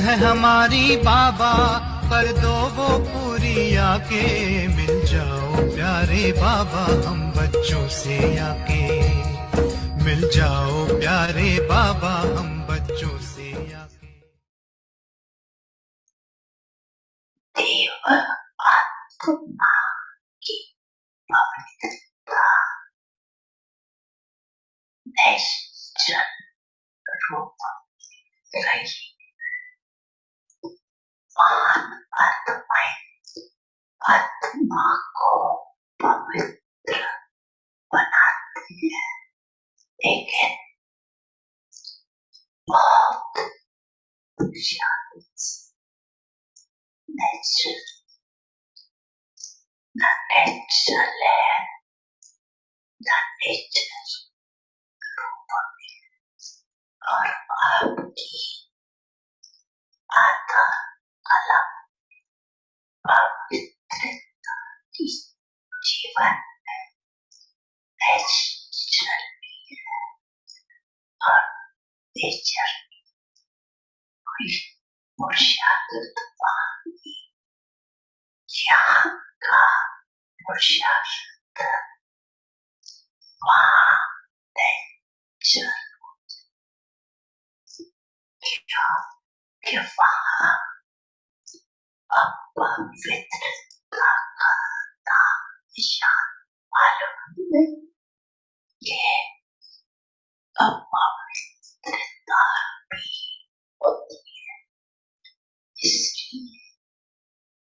है हमारी बाबा, कर दो वो पूरी आके। मिल जाओ प्यारे बाबा हम बच्चों से आके, मिल जाओ प्यारे बाबा हम बच्चों से आके। देव आत्मा की पवित्रता निश्चल रूप रही महान आत्माएं आत्मा को पवित्र बनाती है, लेकिन बहुत नेचुरल द नेचुरल है, द नेचर रूप में और आपकी आत्मा अलग पवित्रता की जीवन में नेचुरल भी है और नेचर कोई पुरुषार्थ मांगी। यहाँ का पुरुषार्थ वहाँ नेचर कि वहाँ अपवित्रता का नाम निशान मालूम है। ये अपवित्रता भी होती है, इसलिए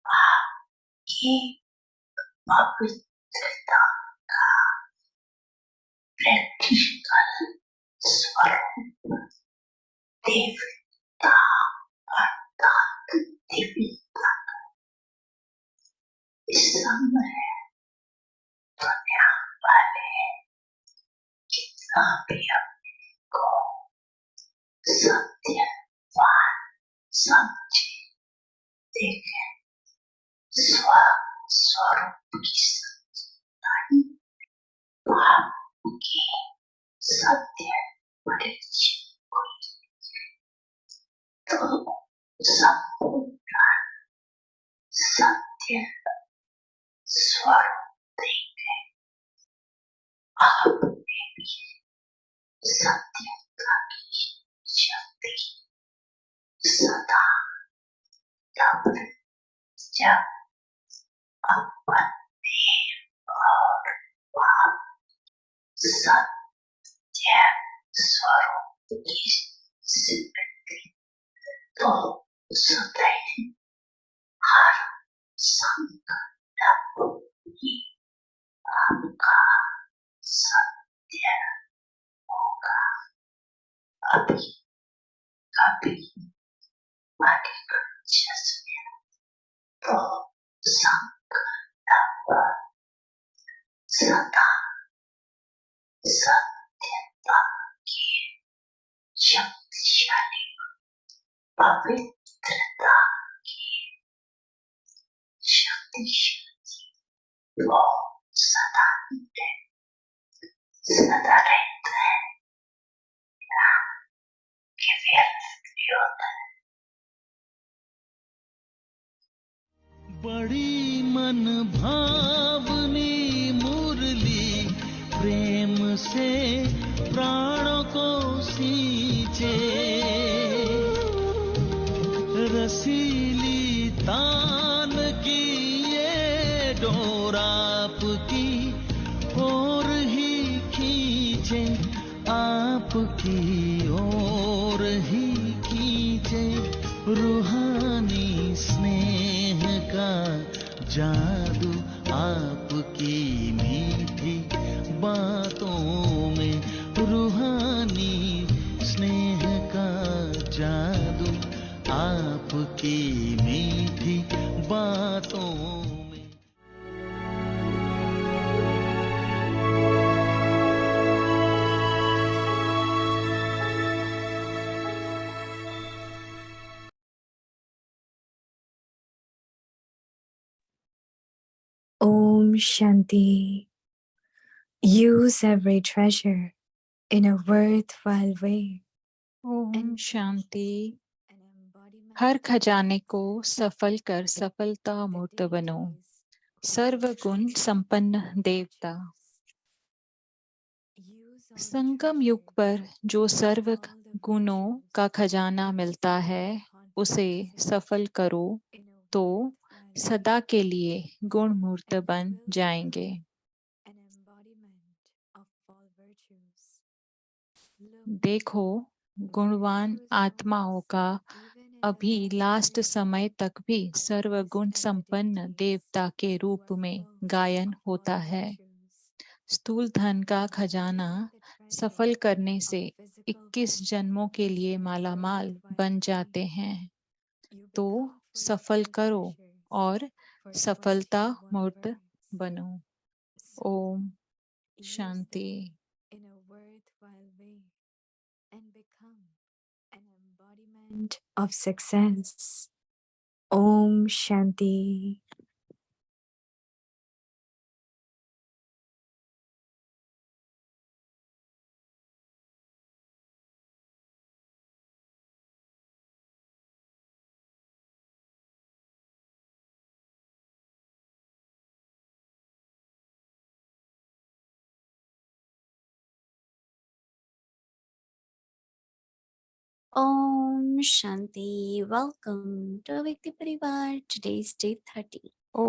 आपकी पवित्रता का प्रैक्टिकल स्वरूप देवता अर्थात दिव्यता इस समय दुनिया वाले कितना भी अपने को सत्यवान समझे, देखे स्वरूप की सच्चाई आपकी सत्य परिचय तो संपूर्ण सत्य स्वरूप देंगे। आप में भी सत्यता की शक्ति सदा तब जब अपने और आप सत्य स्वरूप की स्वीकृति तो सदैव हर संकट ही आपका सत्य होगा। अभी कभी अधिक जज्बे तो संकट सदा सत्यता की शक्तिशाली पवित्रता की शक्तिशाली वो सदा रहते हैं कि व्यर्थ होता है। बड़ी मन भावनी मुरली प्रेम से प्राणों को सींचे, रसीली तान की ये डोर आपकी ओर ही खींचे, आपकी ओर ही खींचे, रूहानी स्नेह का जादू आपकी मीठी बातों में, रूहानी स्नेह का जादू आपकी मीठी बातों में। Om Shanti. Use every treasure in a worthwhile way. Om Shanti. हर खजाने को सफल कर सफलता मूर्त बनो। सर्वगुण संपन्न देवता। संगम युग पर जो सर्व गुणों का खजाना मिलता है, उसे सफल करो तो सदा के लिए गुण मूर्त बन जाएंगे। देखो, गुणवान आत्माओं का अभी लास्ट समय तक भी सर्वगुण संपन्न देवता के रूप में गायन होता है। स्थूल धन का खजाना सफल करने से 21 जन्मों के लिए मालामाल बन जाते हैं। तो सफल करो और सफलता मूर्त बनो। Om Shanti. of success. Om Shanti. Om Shanti. Welcome to Avyakti Parivar. Today's day 30. O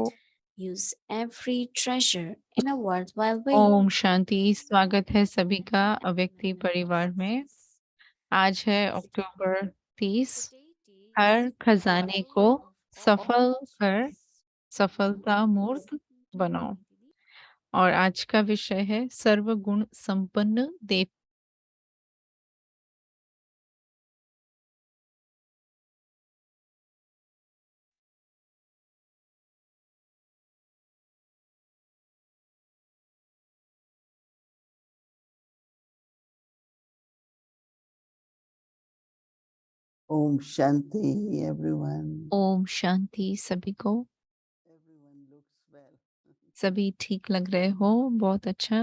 Use every treasure in a worthwhile way. Om Shanti. स्वागत है सभी का अव्यक्ति परिवार में। आज है अक्टूबर 30। हर खजाने को सफल कर सफलता मूर्त बनाओ। और आज का विषय है सर्वगुण संपन्न देव। Om Shanti, everyone. Om Shanti सभी को। Everyone looks well. सभी ठीक लग रहे हो, बहुत अच्छा।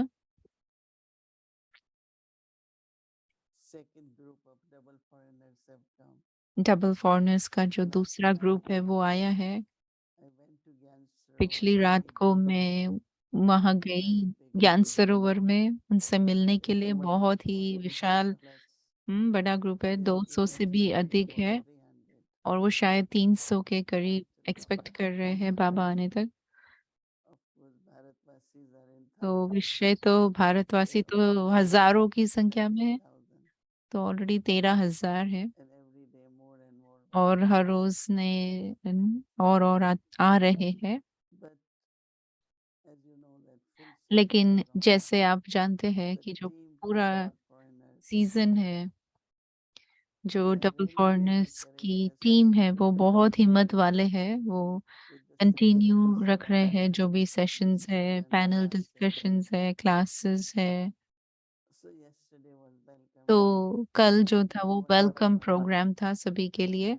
Second group of double foreigners have come. Double foreigners का जो दूसरा ग्रुप है वो आया है। I went to Gyan Sarovar पिछली रात yesterday. को मैं वहां गई ज्ञान सरोवर में उनसे मिलने के लिए। बहुत ही विशाल बड़ा ग्रुप है, 200 से भी अधिक है। और वो शायद 300 के करीब एक्सपेक्ट कर रहे हैं बाबा आने तक। तो विषय तो भारतवासी तो हजारों की संख्या में है, तो ऑलरेडी 13,000 है। और हर रोज नए और आ रहे हैं। लेकिन जैसे आप जानते हैं कि जो पूरा सीजन है, जो डबल फॉरनर्स की टीम है वो बहुत हिम्मत वाले हैं। वो कंटिन्यू रख रहे हैं, जो भी सेशंस है, पैनल डिस्कशंस है, क्लासेस है। तो कल जो था वो वेलकम प्रोग्राम था सभी के लिए।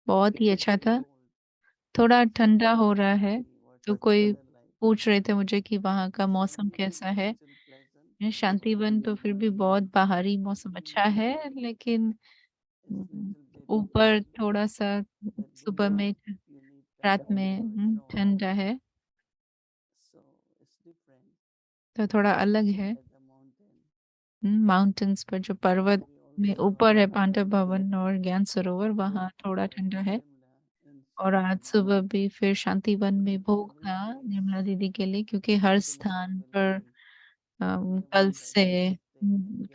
बहुत ही अच्छा था। थोड़ा ठंडा हो रहा है, तो कोई पूछ रहे थे मुझे कि वहाँ का मौसम कैसा है। शांतिवन तो फिर भी बहुत बाहरी मौसम अच्छा है, लेकिन ऊपर थोड़ा सा सुबह में रात में ठंडा है, तो थोड़ा अलग है। माउंटेन्स पर जो पर्वत में ऊपर है पांडव भवन और ज्ञान सरोवर, वहाँ थोड़ा ठंडा है। और आज सुबह भी फिर शांतिवन में भोग था निर्मला दीदी के लिए, क्योंकि हर स्थान पर कल से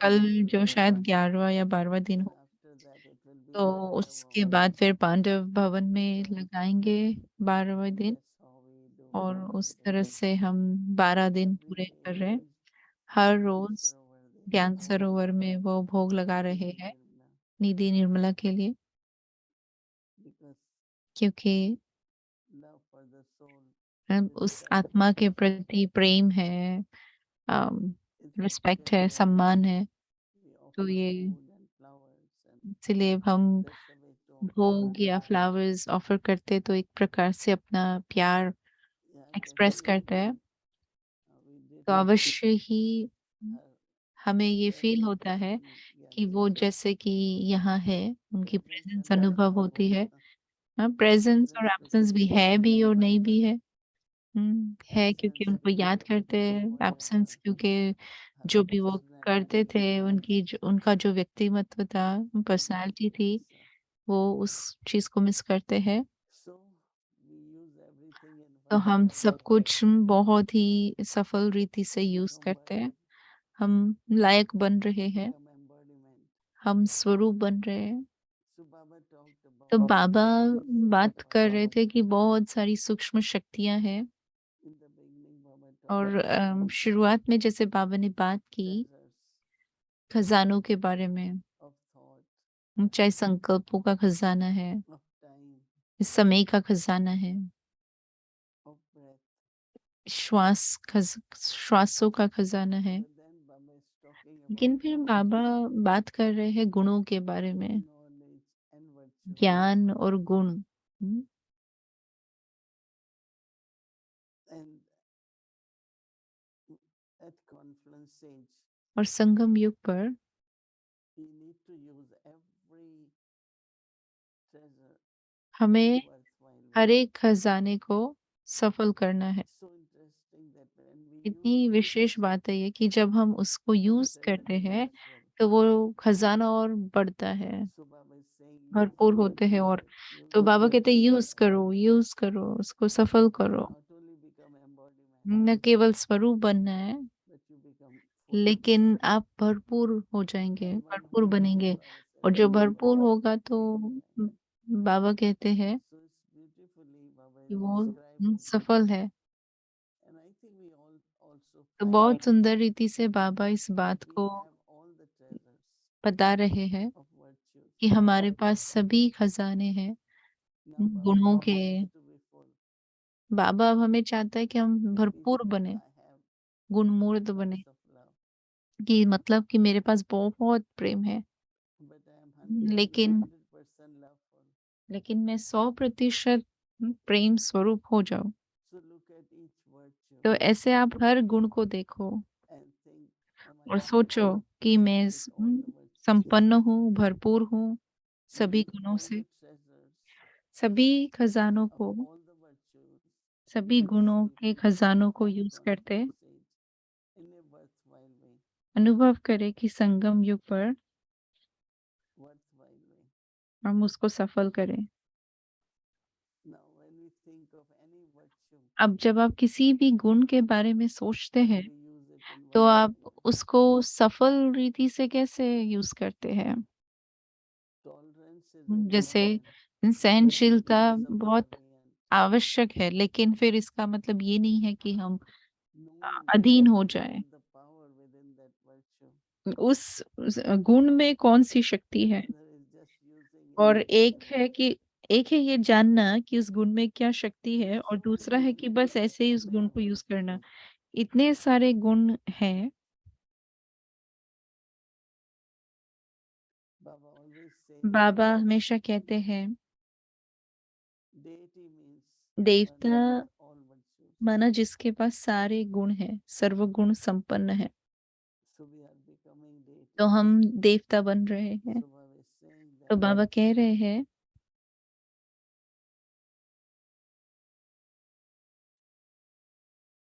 कल जो शायद 11वां या 12वां दिन हो, तो उसके बाद फिर पांडव भवन में लगाएंगे 12वें दिन। और उस तरह से हम 12 दिन पूरे कर रहे हैं। हर रोज ज्ञान सरोवर में वो भोग लगा रहे हैं निधि निर्मला के लिए, क्योंकि उस आत्मा के प्रति प्रेम है, रिस्पेक्ट है, सम्मान है। तो ये इसलिए हम भोग या फ्लावर्स ऑफर करते, तो एक प्रकार से अपना प्यार एक्सप्रेस करते हैं। तो अवश्य ही हमें ये फील होता है कि वो जैसे कि यहाँ है, उनकी presence प्रेज़ेंस and अनुभव absence. होती है। हाँ, प्रेज़ेंस और Presence एब्सेंस भी because है we भी और remember नहीं भी them. है। है क्योंकि Absence उनको याद because करते they हैं, embody एब्सेंस our क्योंकि जो भी वो करते personality. थे, उनका जो व्यक्तिमत्व था, पर्सनैलिटी थी, Yes, sir. वो उस चीज़ को मिस करते हैं। So we use everything in तो हम virtual सब कुछ बहुत ही सफल रीति से यूज़ become करते हैं। virtual, हम लायक बन रहे हैं, become embodiment. हम स्वरूप बन रहे हैं। So Baba talked तो about बाबा seven बात कर रहे powers. थे कि बहुत सारी सूक्ष्म शक्तियाँ हैं In the beginning, Baba और talked about शुरुआत में जैसे बाबा ने बात की treasures खज़ानों के बारे में, of thought, चाहे संकल्पों का खज़ाना है, of time, समय का खज़ाना है, of breath. श्वासों का खज़ाना है। But then Baba is talking about लेकिन फिर बाबा बात कर रहे हैं गुणों के बारे में, knowledge and virtue. ज्ञान और गुण। And at confluence stage, और संगम युग पर we need to use every treasure in हमें a worthwhile way. हर एक खज़ाने को सफल करना है। So interesting that when we इतनी use विशेष बात है ये कि जब हम उसको the यूज़ treasure करते हैं, becomes full. तो वो खज़ाना और बढ़ता है, So Baba is saying use भरपूर the होते हैं और treasure, use तो the बाबा कहते हैं treasure. यूज़ करो, उसको सफल करो। Not only become embodiment, न केवल स्वरूप बनना है, but you become full. लेकिन आप भरपूर हो जाएँगे, And one भरपूर who is full, बनेंगे Baba और said, जो will भरपूर become होगा तो significant. बाबा कहते हैं So it's beautifully Baba कि is वो describing. सफल है। And I think we all also तो feel बहुत सुंदर रीति से बाबा इस that बात we को have all the treasures बता रहे हैं of virtues. कि हमारे पास सभी खजाने हैं Now Baba गुणों wants के। us to be full. बाबा अब हमें चाहता है कि हम That means भरपूर बने, I have गुणमूर्त बने, lots of love, कि मतलब कि मेरे पास बहुत प्रेम है, but I am 100, लेकिन 100% loveful. मैं 100% प्रेम स्वरूप हो जाऊं। So look at each virtue तो ऐसे आप हर गुण को देखो and think, am I और full सोचो कि मैं with all the virtues? संपन्न हूँ, भरपूर हूँ सभी Use गुणों all से। the treasures सभी खजानों of को, all the virtues सभी गुणों receive के खजानों को at यूज करते confluence stage in a worthwhile way. अनुभव करें कि संगम युग पर Worthwhile way. हम उसको सफल करें। Now, when we think of any virtue, अब जब आप किसी भी गुण के बारे में सोचते how do हैं, we use it in तो virtual आप way? उसको सफल रीति से कैसे यूज करते हैं? Tolerance is जैसे important, सहनशीलता but बहुत subservient. आवश्यक है, लेकिन फिर इसका मतलब ये नहीं है कि हम Knowing अधीन हो जाएं। the power within that virtue. उस गुण में कौन सी शक्ति है, Another is just using it और as एक है ये जानना कि उस गुण में क्या शक्ति there है, are और so दूसरा many है कि बस ऐसे ही उस गुण को यूज metaphors. करना। इतने सारे गुण हैं। Baba always says बाबा हमेशा कहते हैं deity means one देवता who has all virtues. माना जिसके पास सारे गुण हैं, सर्वगुण संपन्न है। So we are becoming तो deities. हम देवता बन रहे हैं। So Baba is saying तो that बाबा कह रहे हैं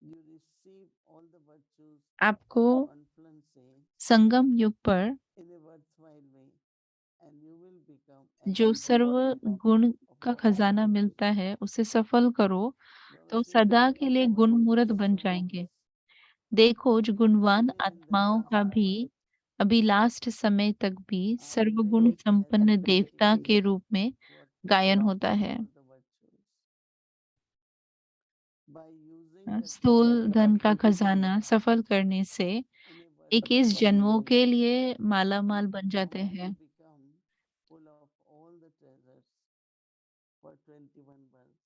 you receive all the virtues आपको at confluence stage संगम युग पर in a worthwhile way, and you will become जो सर्व embodiment गुण of का all the खजाना virtues. मिलता है उसे सफल करो Baba तो says सदा even के the लिए most गुणमूर्त बन souls, जाएंगे। देखो जो गुणवान even in the आत्माओं last का भी moment, अभी लास्ट समय तक भी are सर्वगुण praised as संपन्न देवता deities के रूप में for गायन होता है। all the virtues. By using the स्थूल treasures धन का खजाना सफल करने से in a 21 worthwhile जन्मों way, के लिए you मालामाल बन जाते become हैं। full of all the treasures for 21 births.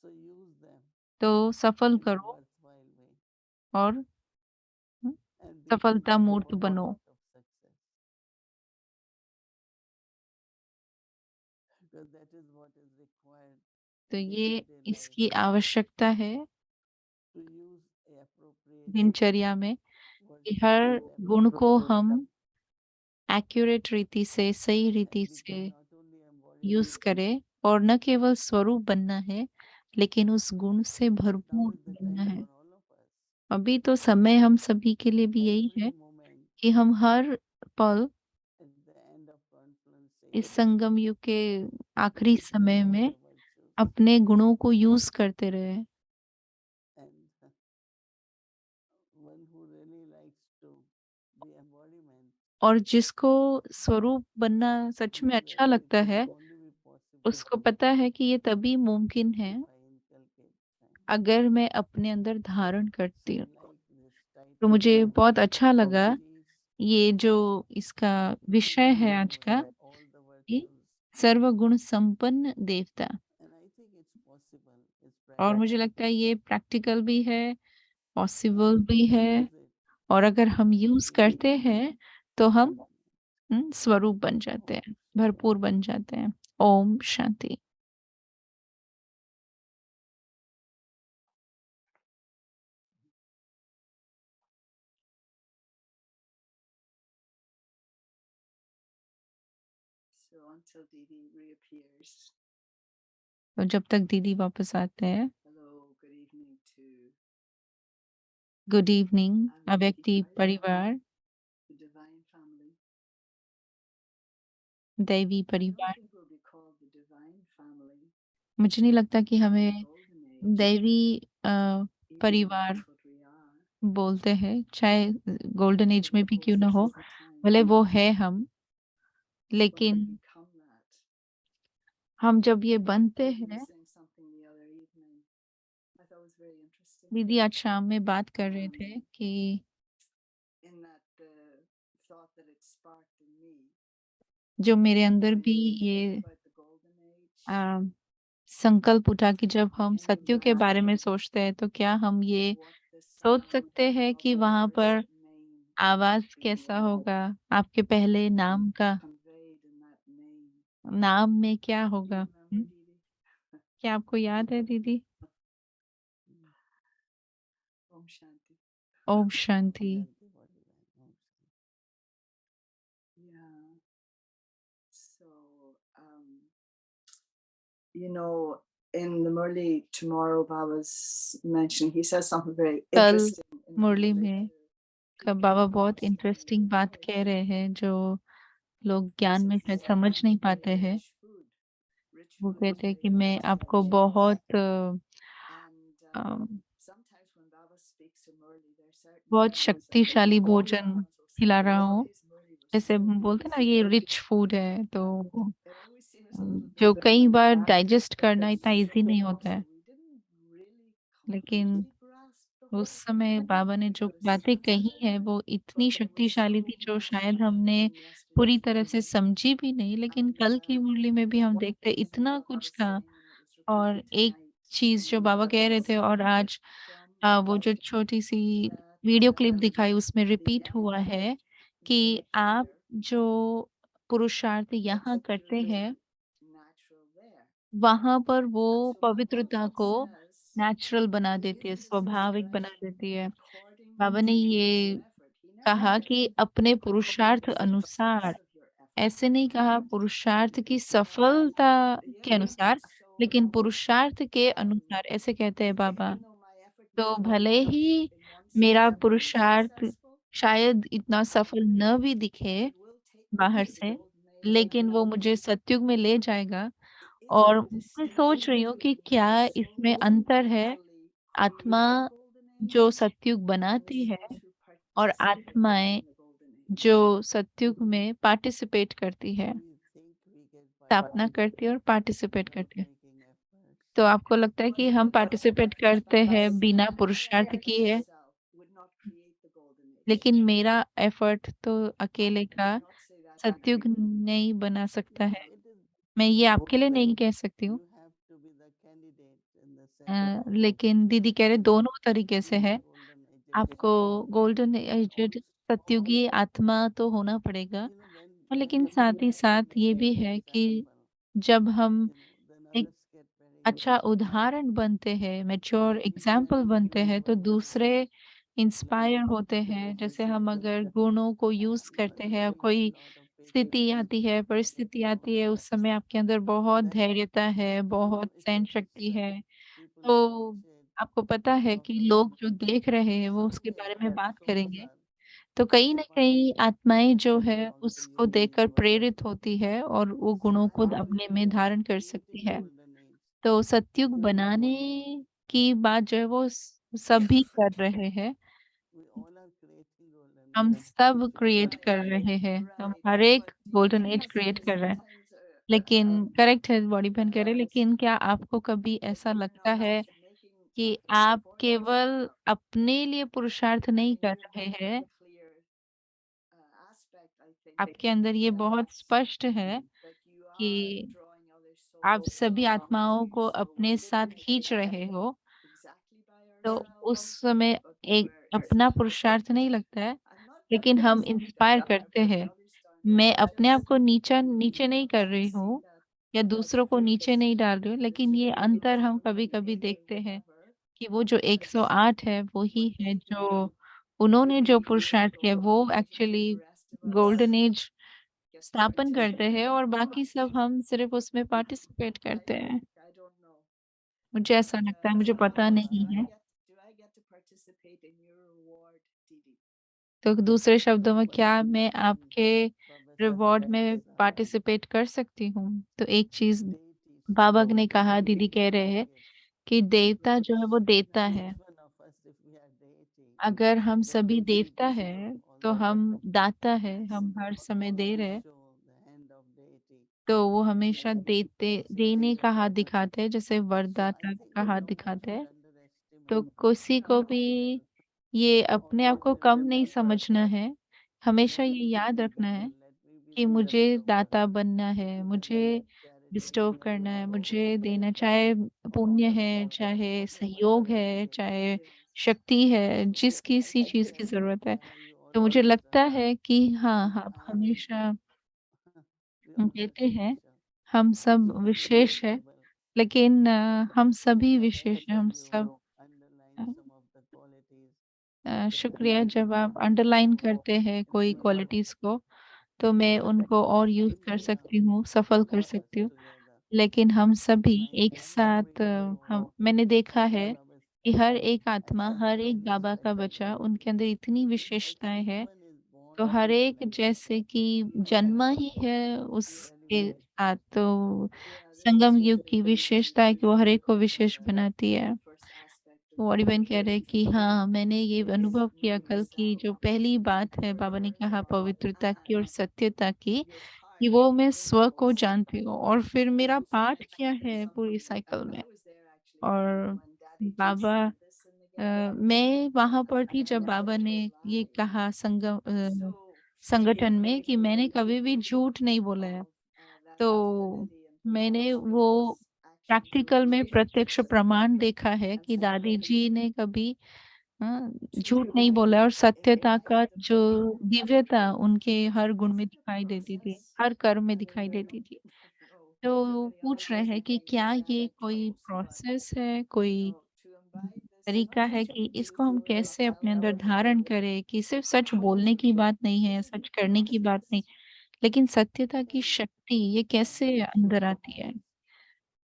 So use them तो सफल in a करो worthwhile way और and become सफलता the मूर्त बनो। embodiment of success. Because that is what is required तो in ये day-to-day life, इसकी आवश्यकता है to use a appropriate दिनचर्या में कि virtue हर at गुण को appropriate हम time. एक्यूरेट रीति से, सही रीति and से become not only use embodiment, करें और न केवल स्वरूप बनना है, लेकिन उस गुण से but now भरपूर is the बनना time है। for all of us. अभी तो समय हम सभी के लिए भी यही Every है moment कि हम हर पल at the end of इस confluencing, संगम युग के आखिरी समय utilize में the virtues अपने गुणों को यूज़ करते रहें। and one who really likes to be embodiment और जिसको स्वरूप बनना सच में know अच्छा that लगता it है, can only be possible उसको पता है कि ये तभी मुमकिन है if I inculcate time. अगर मैं अपने अंदर धारण So करती I हूँ। like this तो title मुझे बहुत अच्छा लगा Devotees ये जो इसका विषय है आज का, with all the कि virtues. सर्वगुण संपन्न देवता। And I think it's possible, it's और मुझे practical. लगता है ये प्रैक्टिकल भी है, And पॉसिबल if भी we है, use it, और अगर हम यूज़ we करते become हैं तो हम embodiment. स्वरूप बन जाते हैं, भरपूर बन जाते हैं। Om Shanti. So until Didi reappears. तो जब तक दीदी वापस आते हैं, Hello, good evening to good evening Avyakti अव्यक्ति परिवार, the divine family. दैवी I don't परिवार। think we'll be called the divine family मुझे नहीं लगता कि in the हमें golden age, दैवी even though परिवार that's what we are. बोलते हैं, चाहे गोल्डन एज Over में the भी क्यों course ना of हो, some time, भले वो है हम, when we लेकिन become that. हम जब ये बनते Didi हैं, was saying something the other evening I thought was very interesting. दीदी आज शाम में बात कर रहे थे कि In that thought that it sparked in me, जो मेरे अंदर when भी we ये think about the golden age, आ, संकल्प उठा कि जब we हम can सत्यों के बारे में imagine सोचते हैं तो क्या हम ये what the सोच sound सकते हैं कि of the वहां पर first name must आवाज have been कैसा like, होगा, आपके पहले नाम का, conveyed in that name. नाम में क्या Do you होगा? remember, Didi? क्या आपको याद है दीदी? Om Shanti. Om Shanti. Shanti Bhagavan. Om Shanti. Yeah. So, you know, in the Murli tomorrow, Baba's mentioned, he says something very कल interesting in मुरली relation में to का people बाबा who बहुत lost their इंटरेस्टिंग बात कह रहे हैं जो लोग ज्ञान में शायद समझ नहीं पाते हैं। rich वो food was कहते हैं very कि मैं आपको delicious. बहुत And sometimes when Baba speaks to Murli, there are certain बहुत things that शक्तिशाली Baba भोजन will say, खिला रहा oh, हूँ, his Murli was जैसे so हम बोलते हैं ना ये delicious. रिच फूड है, तो It always seems a little जो bit कई बार like that डाइजेस्ट करना because इतना इजी नहीं होता है, we didn't really लेकिन completely grasp the उस whole thing समय बाबा ने जो because बातें कही such हैं a वो इतनी but there was शक्तिशाली so थी जो much शायद हमने in पूरी yesterday's तरह से teaching. समझी भी नहीं, लेकिन And कल की मुरली में भी हम one of देखते the things इतना Baba कुछ was था। saying, and it was repeated और एक tonight चीज जो in बाबा कह रहे Bhagavad थे और Gita आज from वो जो छोटी सी that वीडियो क्लिप दिखाई उसमें the रिपीट हुआ effort है कि made आप here जो पुरुषार्थ यहाँ that's करते हैं purely natural there. वहां पर वो And so Baba पवित्रता को says नेचुरल बना he देती है, uses this स्वाभाविक बना expression देती है। according बाबा ने to ये your effort. He never कहा says कि अपने according पुरुषार्थ to the अनुसार, success of your effort. ऐसे नहीं कहा पुरुषार्थ की सफलता के Yeah. अनुसार, लेकिन So पुरुषार्थ के अनुसार, ऐसे कहते हैं बाबा। even though my effort may तो not भले look ही in one मेरा system very पुरुषार्थ successful, शायद इतना सफल न भी it दिखे will take me बाहर to the से, golden age and लेकिन वो enlighten मुझे me. सतयुग में ले जाएगा। Is और it मैं distinct सोच रही हूँ कि that क्या the इसमें souls who अंतर है, actually आत्मा create the golden जो age सतयुग and the बनाती है souls who और participate आत्माएं in the golden age? जो सतयुग में पार्टिसिपेट करती है, We think we can स्थापना participate करती है और पार्टिसिपेट without करती है। making efforts. तो आपको लगता है कि हम पार्टिसिपेट करते हैं बिना My पुरुषार्थ effort किए, itself would not create the golden age. लेकिन मेरा एफर्ट तो अकेले I का cannot say that सतयुग either. नहीं बना सकता No, है। it is मैं ये आपके लिए both नहीं ways. कह सकती हूँ, You have to be the candidate in the sense of लेकिन दीदी कह रहे दोनों तरीके से being है। a golden aged आपको गोल्डन एजेड सतयुगी आत्मा तो होना पड़ेगा, you know और when लेकिन साथ ही साथ ये भी an है कि example, जब हम then एक others get very अच्छा उदाहरण बनते हैं, mature and we example can बनते give हैं, तो दूसरे इंस्पायर होते हैं। जैसे हम अगर गुणों को यूज़ करते हैं, कोई स्थिति आती है, परिस्थिति आती है, उस समय आपके अंदर बहुत धैर्यता है, बहुत सहन शक्ति है। तो आपको पता है कि लोग जो देख रहे हैं वो उसके बारे में बात करेंगे। तो कहीं न कहीं आत्माएँ जो है उसको देखकर प्रेरित होती है और वो गुणों को अपने में धारण कर सकती है। तो सतयुग बनाने की बात जो है वो सभी कर रहे हैं। हम सब क्रिएट कर रहे हैं, हम Right. हर एक But golden age yes, create कर रहे हैं। sometimes लेकिन करेक्ट है बॉडी पेन कह रहे हैं, yes, लेकिन क्या आपको कभी but ऐसा you know, लगता है making कि first and आप foremost, केवल अपने लिए पुरुषार्थ I नहीं mean, कर you रहे have a हैं, very clear aspect, I think, आपके अंदर ये बहुत स्पष्ट है that you are कि drawing other आप souls सभी along with आत्माओं you. को So we अपने साथ didn't खींच have रहे हो, exactly by तो उस ourselves, समय but we एक were अपना inspired. पुरुषार्थ नहीं लगता है, I'm not लेकिन हम saying that inspire you have करते to put हैं। others down. मैं I अपने आप just को नीचे नहीं कर रही see हूँ that या दूसरों को नीचे नहीं डाल रही हूँ, there's लेकिन a ये very big अंतर हम difference कभी-कभी between देखते हैं whatever, कि वो जो because 108 है, वही what है they जो do उन्होंने जो really is पुरुषार्थ किया, so वो amazing that actually the rest of us golden age get to स्थापन करते participate हैं in और it. बाकी सब हम सिर्फ़ उसमें पार्टिसिपेट I करते हैं। think I don't know, मुझे but ऐसा लगता है, मुझे someone पता asked, नहीं है। do I get to participate in your reward, Didi? तो दूसरे शब्दों में What do क्या you मैं mean, आपके Professor रिवॉर्ड में Vanessa? पार्टिसिपेट कर सकती हूँ? तो एक चीज़ Deity बाबा shows ने कहा, gifts दीदी कह रहे हैं gifts. कि देवता जो Right. है वो देता Yeah. है। Each one of us, if we are deity, अगर हम then सभी the देवता deity हैं, show तो also the हम hand. दाता है, Yes. हम हर समय दे रहे हैं। Show the hand of deity. तो वो And हमेशा देते देने का हाथ दिखाते हैं, जैसे so I वरदाता think का हाथ no one दिखाते should हैं। तो underestimate किसी को भी ourselves ये or अपने आप को always कम नहीं remember समझना that है। हमेशा let ये we याद be रखना better, है let we be कि the मुझे best of दाता others. बनना है, Even मुझे that charity बिस्टोव may करना है, involve मुझे देना, sacrifice चाहे पुण्य or है, चाहे sacrifice of सहयोग others. है, चाहे Yes. शक्ति है, जिस So किसी I चीज़ think की ज़रूरत है। you तो मुझे always लगता है कि हाँ, we आप are हमेशा we all are देते हैं, special. हम Each सब of us is विशेष है, valuable. लेकिन हम सभी So विशेष thank हैं, हम you. सब Underline a some of the qualities that शुक्रिया। make जब you आप अंडरलाइन so करते हैं कोई valuable. क्वालिटीज़ को, तो मैं उनको और यूज़ Thank कर you, सकती हूँ, सफल all कर of us सकती हूँ। together. लेकिन हम सभी Thank एक साथ every soul, हम मैंने देखा है all of us. कि हर एक आत्मा, Every हर एक soul is बाबा का special. बच्चा, उनके अंदर इतनी Like विशेषताएँ each हैं, one is born तो हर with एक like जैसे कि जन्मा ही है उसके really साथ, तो Yeah, this was संगम युग really की विशेषता है कि वो हर एक को विशेष बनाती है। first aspect of तो बहन कह रहे हैं कि हाँ, मैंने ये अनुभव किया कल की जो पहली बात है, बाबा ने कहा पवित्रता की और सत्यता की, your कि part वो मैं in स्व को this. जानती हूँ और फिर मेरा So पार्ट thank क्या you for है पूरी something. साइकिल में। I was there actually और when Daddy G Baba said this in the मैं वहाँ पर थी and I जब never बाबा ने told ये lies. कहा So for me, संगठन में it कि was मैंने very कभी भी proof झूठ नहीं बोला है। of that तो Lily and मैंने Thomas वो was actually प्रैक्टिकल में doing प्रत्यक्ष प्रमाण देखा है and कि so दादी जी ने कभी झूठ to नहीं बोला और सत्यता का ignite the जो flame दिव्यता उनके हर गुण is में it a दिखाई देती थी, process? हर कर्म में I mean, दिखाई I देती don't थी। know. तो Everybody पूछ रहे always हैं is कि saying क्या that ये that कोई counts, but प्रोसेस है, कोई to imbibe this तरीका है knowledge कि and to इसको हम do it कैसे अपने अंदर ourselves, धारण करें, कि सिर्फ सच बोलने की बात नहीं है, it's a सच big करने की बात नहीं, process. लेकिन सत्यता की And शक्ति ये कैसे अंदर आती है।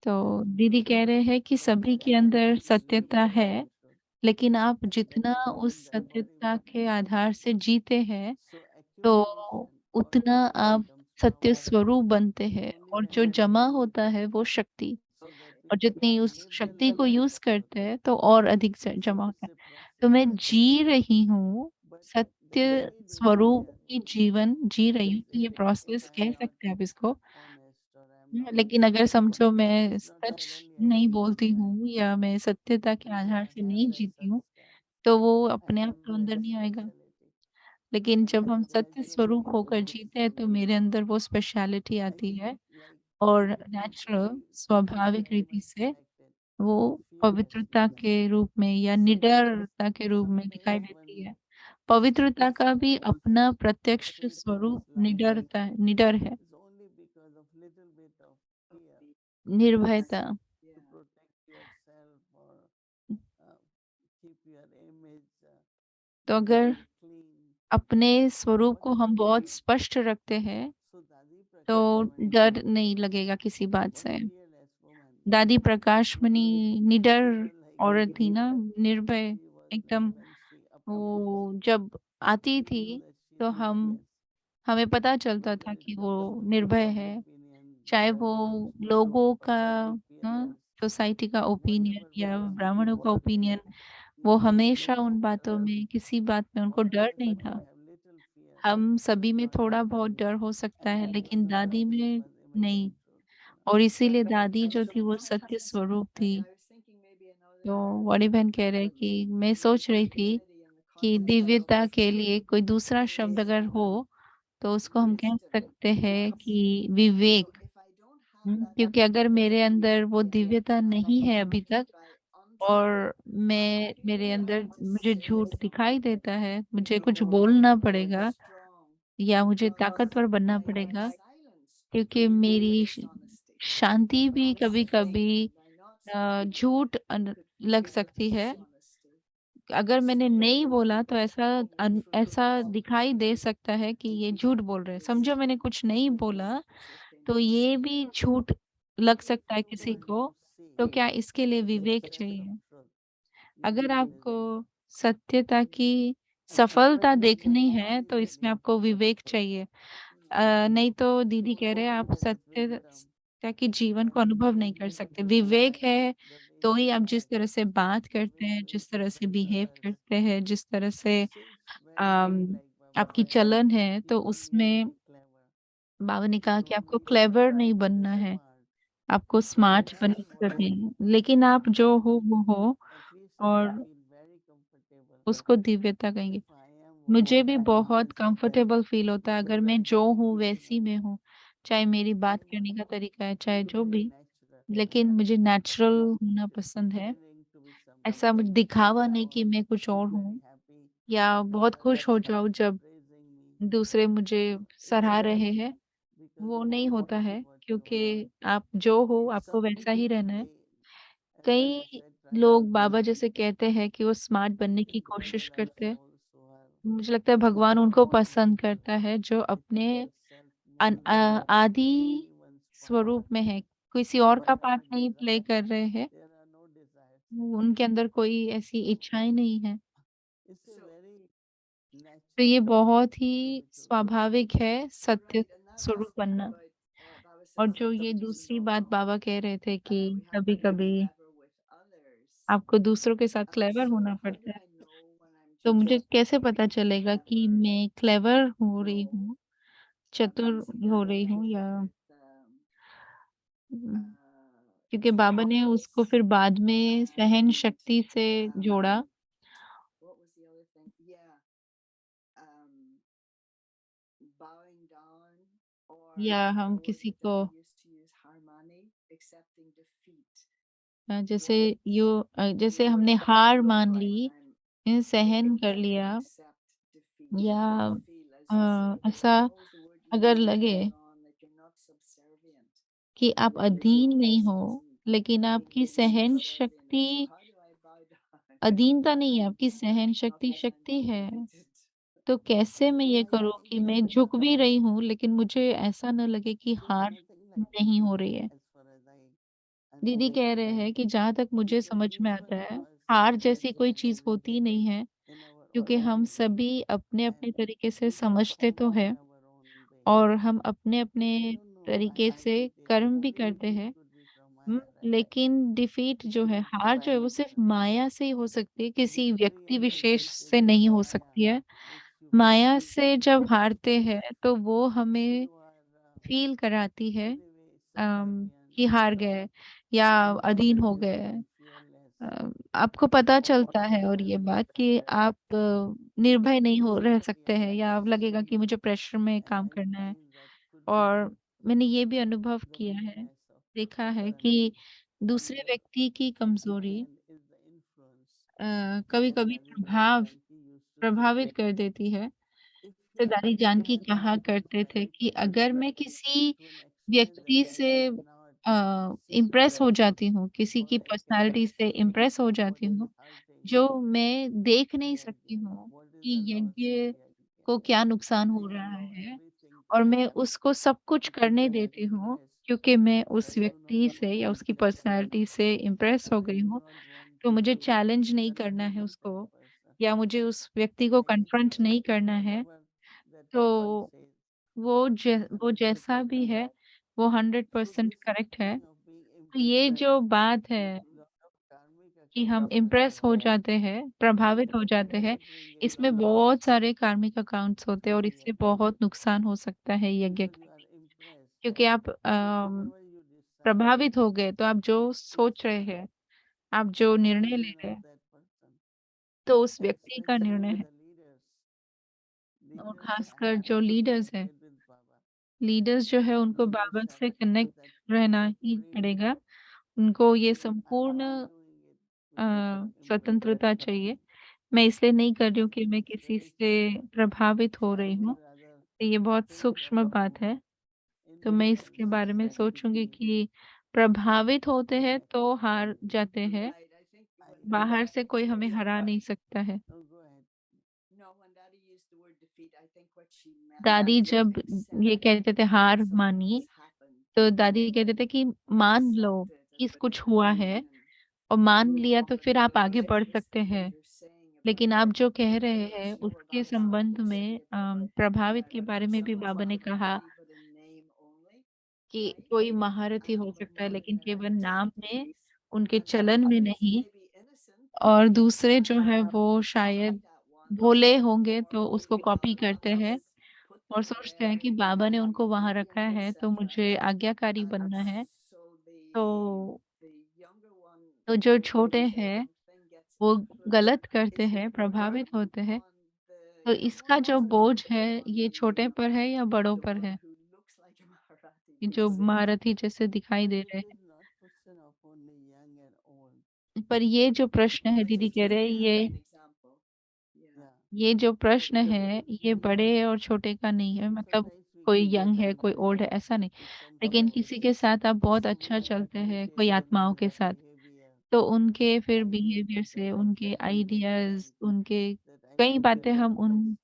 तो and दीदी कह रहे हैं कि so सभी के everyone अंदर is सत्यता really है, understood. लेकिन आप That जितना is उस again the सत्यता embodiment. के आधार से जीते हैं, So तो accumulation or उतना addition आप comes from सत्य स्वरूप बनते हैं only और when जो we जमा use होता है वो शक्ति, so that okay. we और can जितनी उस live the शक्ति को life of यूज़ करते purpose. हैं तो और अधिक So जमा होता it's है। a तो process, मैं जी रही हूँ, but the सत्य very स्वरूप desire की जीवन जी रही हूँ, तो is ये if प्रोसेस I कह am not सकते हैं आप इसको। honest or I am not लेकिन अगर समझो मैं it's not such suddenly I नहीं will बोलती understand. हूँ या मैं सत्यता के Maybe आधार I से have नहीं that जीती हूँ, substance. तो वो I अपने आप am तो that अंदर नहीं आएगा। speciality. लेकिन And जब हम then सत्य gradually स्वरूप होकर जीते हैं, तो मेरे अंदर वो स्पेशलिटी I आती think है like और नेचुरल every people is स्वाभाविक very रीति much से connected वो to पवित्रता fearlessness. के रूप में या So निडरता के रूप में दिखाई sometimes when देती है। पवित्रता का भी अपना प्रत्यक्ष treating us स्वरूप lightly निडर है, is only because of little bit of Of fear निर्भयता। to yeah. protect yourself or uh, keep your image तो अगर very clean, अपने स्वरूप को हम whatever बहुत we स्पष्ट रखते हैं, so Dadi तो Prakashmani डर नहीं लगेगा किसी बात was से। a fearless woman. दादी प्रकाशमणि निडर You know, like औरत थी ना, निर्भय she was एकदम। when she appears, वो जब आती we थी know that she तो is fearless. हमें पता चलता था Whether कि it's वो the निर्भय public है, opinion, चाहे the वो लोगों का, public सोसाइटी का ओपिनियन whatever या was ब्राह्मणों का ओपिनियन, we वो have हमेशा little उन बातों fear. में, किसी बात में उनको All of डर us, नहीं we था। have little fear हम सभी में about थोड़ा different बहुत डर things. हो सकता And है, Dadi लेकिन was दादी she में was नहीं। imitating truth. और इसीलिए Right. दादी जो So थी वो सत्य स्वरूप थी। I was thinking maybe another तो बड़ी बहन कह रहे हैं कि मैं सोच रही थी कि दिव्यता के लिए कोई दूसरा शब्द अगर हो तो उसको हम कह सकते हैं कि विवेक। क्योंकि अगर मेरे अंदर वो दिव्यता नहीं है अभी तक, और मेरे अंदर मुझे झूठ दिखाई देता है, मुझे कुछ बोलना पड़ेगा या मुझे ताकतवर बनना पड़ेगा, क्योंकि मेरी शांति भी कभी कभी झूठ लग सकती है। अगर मैंने नहीं बोला तो ऐसा दिखाई दे सकता है कि ये झूठ बोल रहे हैं। समझो मैंने कुछ नहीं बोला तो ये भी झूठ लग सकता है किसी को। तो क्या इसके लिए विवेक चाहिए? अगर आपको सत्यता की सफलता देखनी है तो इसमें आपको विवेक चाहिए। नहीं तो दीदी कह रहे हैं आप सत्यता के जीवन को अनुभव नहीं कर सकते। विवेक है तो ही आप जिस तरह से बात करते हैं, जिस तरह से बिहेव करते हैं, जिस तरह से अम, आपकी चलन है, तो उसमें बाबा ने कहा कि आपको क्लेवर नहीं बनना है, आपको स्मार्ट बनने की जरूरत नहीं है, लेकिन आप जो हो वो हो, और उसको दिव्यता कहेंगे। मुझे भी बहुत कंफर्टेबल फील होता है अगर मैं जो हूँ वैसी मैं हूँ, चाहे मेरी बात करने का तरीका है, चाहे जो भी, लेकिन मुझे नेचुरल होना पसंद है। ऐसा मुझे दिखावा नहीं कि मैं कुछ और हूँ, या बहुत खुश हो जाऊं जब दूसरे मुझे सराह रहे हैं, वो नहीं होता है। क्योंकि आप जो हो आपको वैसा ही रहना है। कई लोग बाबा जैसे कहते हैं कि वो स्मार्ट बनने की कोशिश करते हैं। मुझे लगता है भगवान उनको पसंद करता है जो अपने आदि स्वरूप में है, किसी और का पार्ट नहीं प्ले कर रहे हैं। उनके अंदर कोई ऐसी इच्छाएं नहीं है। तो ये बहुत ही स्वाभाविक है सत्य स्वरूप बनना। और जो ये दूसरी बात बाबा कह रहे थे कि कभी कभी आपको दूसरों के साथ क्लेवर होना पड़ता है, तो मुझे कैसे पता चलेगा कि मैं क्लेवर हो रही हूँ, चतुर हो रही हूँ, या क्योंकि बाबा ने उसको फिर बाद में सहन शक्ति से जोड़ा। what was the other thing? Yeah. Um, bowing down, or या you हम know, किसी that को we used to use harmony, accepting defeat. जैसे जैसे You know, हमने like हार मान ली, able सहन कर to लिया, accept defeat, या feel, as you say, ऐसा I know is the word you अगर used लगे earlier on, that you're not subservient, कि आप that अधीन नहीं हो, you're लेकिन आपकी सहन subservient. शक्ति So how do I bow down? अधीनता नहीं है, आपकी सहन शक्ति Not when शक्ति I'm है। defeated. तो कैसे मैं ये Yeah, करूँ कि मैं झुक भी रही हूँ लेकिन मुझे ऐसा न लगे कि हार नहीं हो रही है। दीदी कह रहे हैं कि जहाँ तक मुझे समझ में आता है, हार जैसी कोई चीज़ होती ही नहीं है, क्योंकि हम सभी अपने-अपने तरीके से समझते तो हैं, और हम अपने-अपने तरीके से कर्म भी करते हैं। लेकिन डिफीट जो है, हार जो है वो सिर्फ़ माया से ही हो सकती है, किसी व्यक्ति विशेष से नहीं हो सकती है। माया से जब हारते हैं तो वो हमें फ़ील कराती है कि हार गए या अधीन हो गए। आपको पता चलता है और ये बात कि आप निर्भय नहीं हो रह सकते हैं, या अब लगेगा कि मुझे प्रेशर में काम करना है। और मैंने ये भी अनुभव किया है, देखा है कि दूसरे व्यक्ति की कमज़ोरी कभी-कभी प्रभावित कर देती है। जैसे दादी जानकी कहा करते थे कि अगर मैं किसी व्यक्ति से इम्प्रेस हो जाती हूँ, किसी की पर्सनैलिटी से इम्प्रेस हो जाती हूँ, जो मैं देख नहीं that सकती हूँ what is कि the loss of यज्ञ yajna. को क्या नुकसान And हो I रहा allow है everything to और मैं happen उसको सब कुछ to करने people देती हूँ impressed. क्योंकि मैं But I उस do not व्यक्ति से want या to उसकी impress him. पर्सनैलिटी से इम्प्रेस हो I गई do हूँ, not want तो to मुझे be चैलेंज नहीं करना है confusion उसको person. या मुझे उस व्यक्ति को I कन्फ्रंट नहीं करना है। whatever that one तो says is वो जैसा 100% भी है, correct. वो So 100% this करेक्ट है। thing of being तो ये impressed जो बात है with lot of karmic कि हम accounts and इम्प्रेस all, हो जाते हैं, this प्रभावित हो जाते हैं, definitely bring a इसमें lot of बहुत loss सारे कार्मिक अकाउंट्स होते हैं in और the इससे yajna बहुत नुकसान हो सकता है यज्ञ because का you are भी। impressed. क्योंकि आप So whenever you decide प्रभावित हो गए, तो आप जो to सोच रहे serve हैं, आप the जो निर्णय ले opinion रहे of हैं, that person, तो उस and व्यक्ति का निर्णय especially है the leaders, और leaders खासकर have जो to लीडर्स हैं, connected with Baba. लीडर्स जो है उनको Leaders बाबा have से to have कनेक्ट that रहना ही freedom. पड़ेगा। उनको ये So I'm संपूर्ण not doing it a, because of स्वतंत्रता impression. चाहिए। मैं इसलिए नहीं कर रही हूँ कि मैं It's किसी very से subtle. प्रभावित So हो I रही would हूँ। rather तो ये बहुत think of सूक्ष्म बात है, तो मैं इसके बारे में सोचूँगी independence. कि प्रभावित होते हैं That तो हार जाते हैं, Right. I think I when बाहर से कोई हमें yeah, हरा नहीं सकता है। no go ahead. no, when Daddy used the word defeat, I think what she meant दादी was जब ये accept कहते थे that हार something मानिए, has happened, तो दादी कहते थे कि मान लो accept it कि and कुछ believe हुआ it, है और and मान move लिया तो on. फिर So आप आगे I बढ़ think सकते what हैं। you're saying about लेकिन आप जो कह the रहे हैं influence over उसके Baba's संबंध में attitude, प्रभावित के that बारे में भी someone's बाबा ने कहा popularity but in name only, कि right? कोई महारथी हो But सकता है not in लेकिन their केवल नाम में, activities. उनके And चलन में others नहीं। may be innocent और दूसरे जो है and वो copy शायद that one भोले होंगे or तो उसको कॉपी करते हैं put और them सोचते हैं there, कि बाबा ने उनको वहाँ रखा है तो etc. मुझे आज्ञाकारी And बनना है। so तो the younger one, तो जो when छोटे they say हैं something gets वो influenced, गलत करते is the हैं, burden प्रभावित होते हैं। on the तो young इसका ones जो or बोझ the है on ये छोटे पर है या बड़ों the पर one है? who looks like a Maharati, ये जो basically? महारथी जैसे दिखाई But दे it रहे is not question of only young and old. हैं। पर ये जो प्रश्न है I दीदी just कह used रहे you हैं as an example. Yeah. ये जो प्रश्न Because है if ये we बड़े और छोटे का नहीं है, मतलब sometimes we कोई give यंग that है कोई ओल्ड है impression ऐसा नहीं। to some लेकिन friends. किसी के साथ आप बहुत So अच्छा we चलते हैं कोई appreciate आत्माओं their के साथ, behavior, तो उनके फिर ideas बिहेवियर of से, that उनके person we may ideas, think उनके that I कई should be बातें हम like उन this.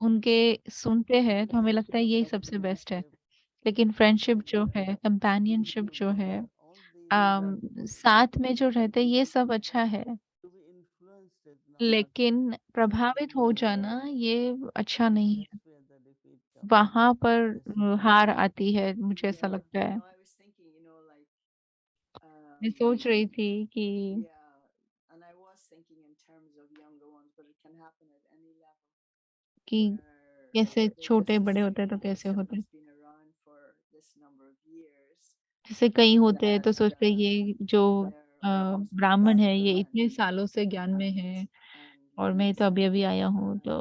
उनके सुनते So हैं तो हमें लगता है यही सबसे बेस्ट है। friendship, लेकिन फ्रेंडशिप जो है, friendship, कंपेनियनशिप team जो है, together, all these are good. साथ में जो रहते हैं ये सब अच्छा है। To be influenced is not लेकिन something प्रभावित हो bad. जाना ये अच्छा नहीं है। That's where the defeat comes. वहाँ पर This is हार आती है, मुझे ऐसा लगता है। No, I was thinking, like, मैं सोच रही थी कि yeah, and I was thinking in terms of younger ones, but it can happen at any level कि where कैसे they just छोटे बड़े होते हैं तो see कैसे होते हैं। someone's been around for this number of years जैसे कई होते हैं तो and सोचते हैं ये जो they're ब्राह्मण है ये spiritual इतने सालों से ज्ञान में and है and और मैं तो अभी-अभी आया हूँ, and तो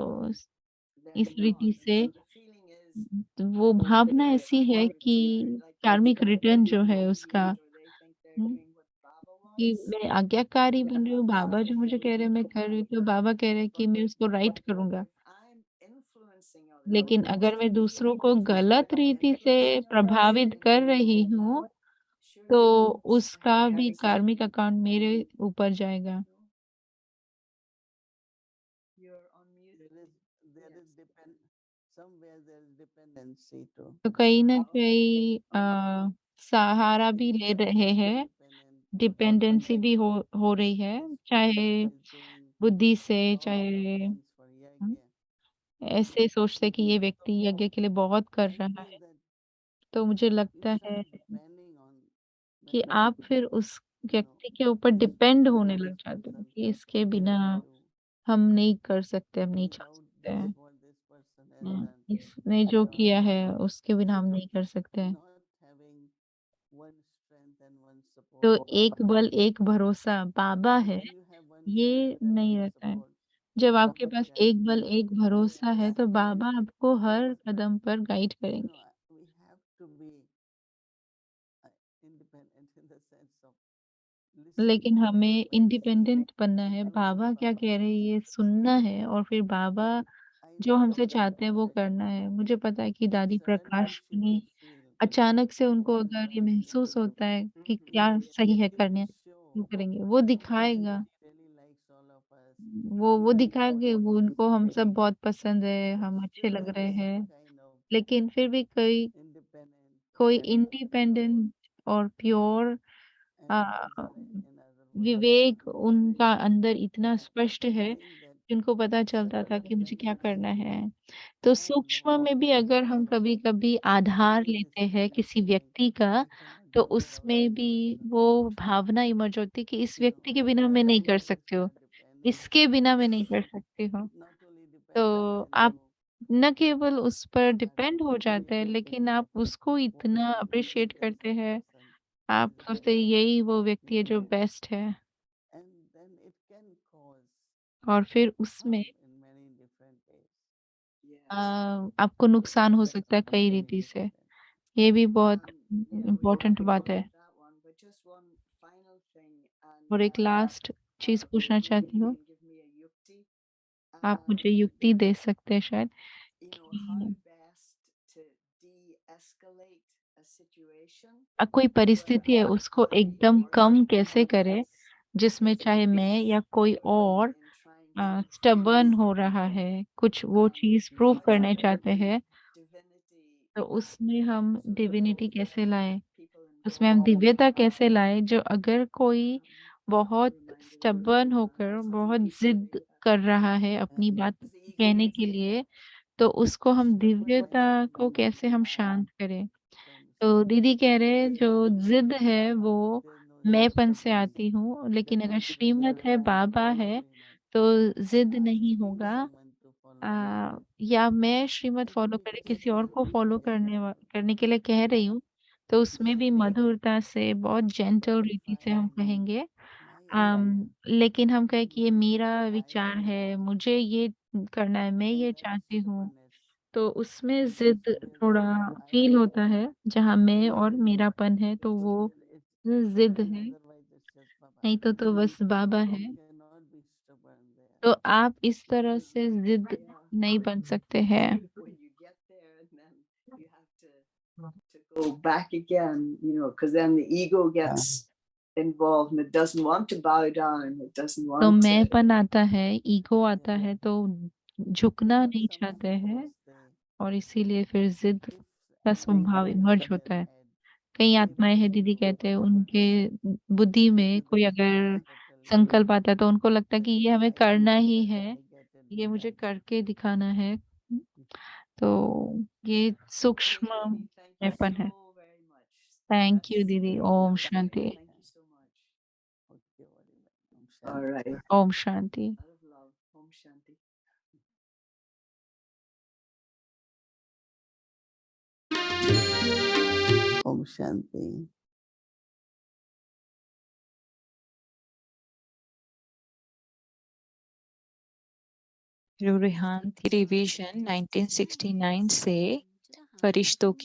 they're इस रीति not. And से so the feeling is वो भावना ऐसी I है want कि to like कार्मिक रिटर्न जो है deviate, उसका or they think they're hmm, doing what Baba कि wants. मैं आज्ञाकारी बन रही हूँ, So बाबा जो the मुझे कह रहे हैं मैं कर रही हूँ, तो बाबा कह रहे हैं कि but मैं उसको राइट करूँगा। if I'm influencing other लेकिन people, अगर मैं दूसरों को गलत रीति से प्रभावित influencing कर रही people, हूँ, surely तो that's उसका भी कार्मिक अकाउंट मेरे ऊपर जाएगा। no, you're on mute. there is somewhere there is dependency too. तो कहीं न Oh, okay. कहीं सहारा भी ले Everyone रहे is हैं, dependent डिपेंडेंसी भी हो रही on है, this चाहे person who is doing बुद्धि से, lot of चाहे things for हुँ, Yajna. ऐसे सोचते कि ये व्यक्ति यज्ञ के लिए बहुत कर I रहा feel है। that तो मुझे you लगता start है depending on कि that आप फिर उस you know व्यक्ति के ऊपर डिपेंड what होने this लग जाते हो person कि इसके बिना can do हम नहीं कर सकते, हम नहीं चल without सकते this हैं। what this person has done इसने जो and all. किया है उसके बिना So हम नहीं कर सकते हैं। not having one strength and one तो support. एक बल, एक भरोसा बाबा So है, when you have one ये strength and नहीं one रहता है। support, जब आपके you पास can एक बल, एक भरोसा है, तो बाबा आपको हर कदम पर गाइड करेंगे। we have to be independent in the sense of listening लेकिन to the हमें advice इंडिपेंडेंट बनना and है, doing बाबा what क्या Baba कह रहे हैं ये wants. सुनना है और फिर बाबा I जो know हमसे चाहते हैं वो करना है। मुझे पता है कि that दादी suddenly प्रकाश she may में feel अचानक से उनको what is अगर ये right and what महसूस is होता है wrong. कि क्या सही है He will करने show वो करेंगे, वो that दिखाएगा। he really likes all of us वो दिखा के वो उनको हम सब बहुत पसंद है, हम अच्छे लग रहे हैं, लेकिन फिर भी कोई इंडिपेंडेंट और प्योर अ, विवेक उनका अंदर इतना स्पष्ट है कि उनको पता चलता था कि मुझे क्या करना है। तो सूक्ष्म में भी अगर हम कभी-कभी आधार लेते हैं किसी व्यक्ति का, तो उसमें भी वो भावना इमर्ज होती है कि इस व्यक्ति के बिना मैं नहीं कर सकती हूँ, इसके बिना मैं नहीं कर सकती हूँ। तो आप न केवल उस पर डिपेंड हो जाते हैं, लेकिन आप उसको इतना अप्रिशिएट करते हैं, आप सोचते हैं यही वो व्यक्ति है जो बेस्ट है। और फिर उसमें अ, आपको नुकसान हो सकता है कई रीति से। ये भी बहुत Yeah, we can important talk बात है। about that one, but just one final thing, and और एक लास्ट चीज़ पूछना maybe चाहती you हूँ, can give me a yukti. आप मुझे युक्ति दे सकते हैं शायद How कि best to de-escalate a situation कोई परिस्थिति है where उसको you एकदम or कम someone कैसे करें, else जिसमें is चाहे मैं या कोई stubborn और in trying to stubborn prove हो रहा है, कुछ वो चीज़ प्रूव how करने to चाहते bring हैं, divinity तो back उसमें हम so that डिविनिटी both कैसे लाएँ? people उसमें हम involved दिव्यता कैसे लाएँ? जो अगर कोई um, बहुत reminding me स्टबर्न होकर बहुत ज़िद कर रहा है अपनी बात because the ego कहने gets के लिए, तो उसको हम दिव्यता को कैसे हम शांत करें? तो दीदी कह रहे हैं जो ज़िद है वो मैंपन से आती हूँ, लेकिन अगर श्रीमत है, बाबा है, तो ज़िद नहीं होगा। या मैं श्रीमत फ़ॉलो करे किसी और को फ़ॉलो करने के लिए कह रही हूँ, तो उसमें भी मधुरता से बहुत जेंटल रीति से हम कहेंगे। लेकिन हम कहें कि ये मेरा विचार है, मुझे ये करना है, मैं ये चाहती हूँ, तो उसमें ज़िद थोड़ा फ़ील होता है, जहाँ मैं और मेरापन है, तो वो ज़िद है, नहीं तो बस बाबा है। तो आप इस तरह से ज़िद नहीं बन सकते हैं। when you get there and then you have to go back again, because then the ego gets involved and it doesn't want to bow down, it doesn't तो want to मैंपन आता है, ईगो आता है, तो झुकना नहीं चाहते हैं और इसीलिए फिर ज़िद का स्वभाव इमर्ज होता है। कई आत्माएँ हैं दीदी कहते हैं उनके बुद्धि में कोई अगर संकल्प आता है तो उनको लगता है कि ये हमें करना ही है, ये मुझे करके दिखाना है। तो ये सूक्ष्म thank you मैंपन है। so very much. Thank you That's दीदी, very Om lovely. Shanti, Thank you so much. All right. Om Shanti. Out of love. Om Shanti. Om Shanti. रूहानी रिवीजन 1969 से फरिश्तों की